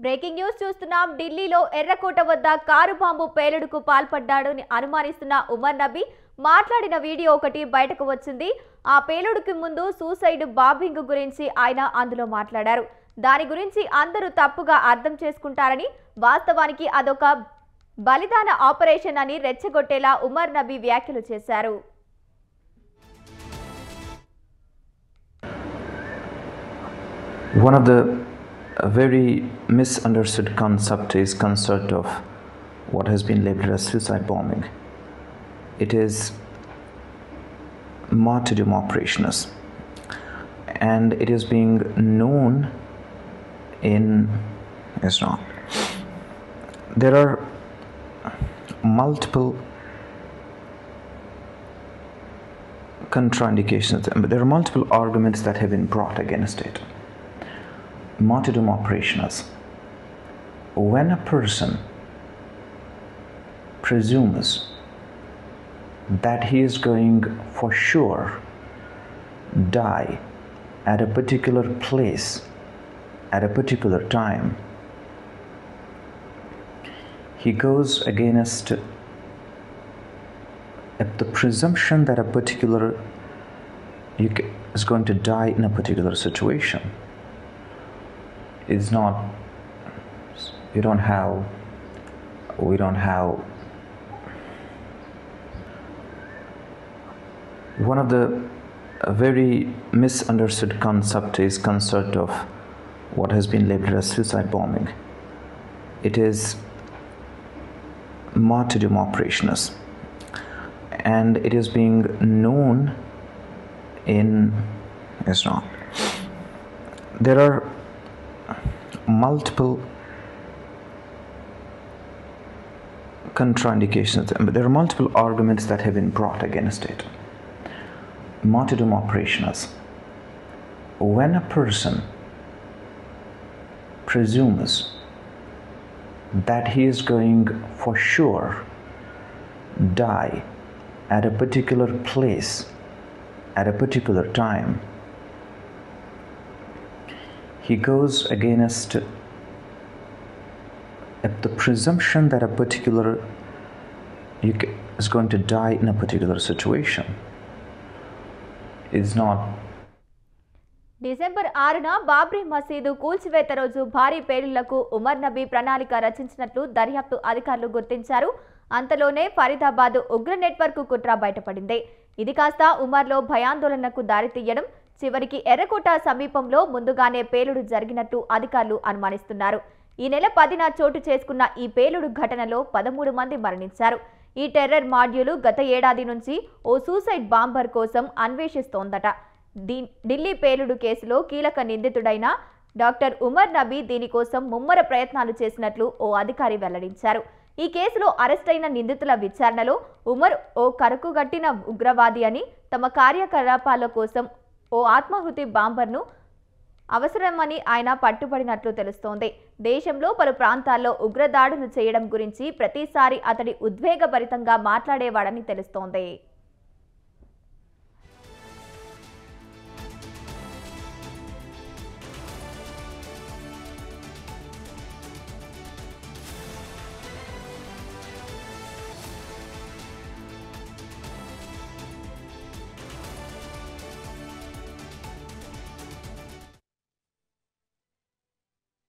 Breaking news చూస్తున్నాం. ఢిల్లీలో ఎర్రకోట వద్ద కారు బాంబు పేలుడుకు పాల్పడ్డాడని అనుమానిస్తున్న ఉమర్ నబీ మాట్లాడిన వీడియో ఒకటి బయటకు వచ్చింది. ఆ పేలుడుకి ముందు సూసైడ్ బాంబింగ్ గురించి ఆయన అందులో మాట్లాడారు. దాని గురించి అందరూ తప్పుగా అర్థం చేసుకుంటారని, వాస్తవానికి అదొక బలిదాన ఆపరేషన్ అని రెచ్చగొట్టేలా ఉమర్ నబీ వ్యాఖ్యలు చేశారు. One of the very misunderstood concept of what has been labeled as suicide bombing. It is martyrdom operations, and it is being known in Islam. There are multiple contraindications, but there are multiple arguments that have been brought against it. Martyrdom operations: when a person presumes that he is going for sure die at a particular place at a particular time, he goes against the presumption that a particular is going to die in a particular situation. It's not, we don't have one of the very misunderstood concept of what has been labeled as suicide bombing. It is martyrdom operations, and it is being known in Islam. There are multiple contraindications, but there are multiple arguments that have been brought against it. Martyrdom operations: when a person presumes that he is going for sure die at a particular place at a particular time, he goes against the presumption that a particular is going to die in a particular situation. It's not. December 6న బాబ్రీ మసీదు కూల్చివేత రోజు భారీ పేలుళ్లకు ఉమర్ నబీ ప్రణాళిక రచించినట్లు దర్యాప్తు అధికారులు గుర్తించారు. అంతలోనే ఫరీదాబాద్ ఉగ్ర నెట్వర్క్ కుట్ర బయటపడింది. ఇది కాస్త ఉమర్లో భయాందోళనకు దారితీయడం, చివరికి ఎర్రకోట సమీపంలో ముందుగానే పేలుడు జరిగినట్టు అధికారులు అనుమానిస్తున్నారు. ఈ నెల 10న చోటు చేసుకున్న ఈ పేలుడు ఘటనలో 13 మంది మరణించారు. ఈ టెర్రర్ మాడ్యూలు గత ఏడాది నుంచి ఓ సూసైడ్ బాంబర్ కోసం అన్వేషిస్తోందట. ఢిల్లీ పేలుడు కేసులో కీలక నిందితుడైన డాక్టర్ ఉమర్ నబీ దీనికోసం ముమ్మర ప్రయత్నాలు చేసినట్లు ఓ అధికారి వెల్లడించారు. ఈ కేసులో అరెస్టైన నిందితుల విచారణలో ఉమర్ ఓ కరకుగట్టిన ఉగ్రవాది అని, తమ కార్యకలాపాల కోసం ఓ ఆత్మాహుతి బాంబర్ను అవసరమని ఆయన పట్టుబడినట్లు తెలుస్తోంది. దేశంలో పలు ప్రాంతాల్లో ఉగ్రదాడులు చేయడం గురించి ప్రతిసారి అతడి ఉద్వేగభరితంగా మాట్లాడేవాడని తెలుస్తోంది.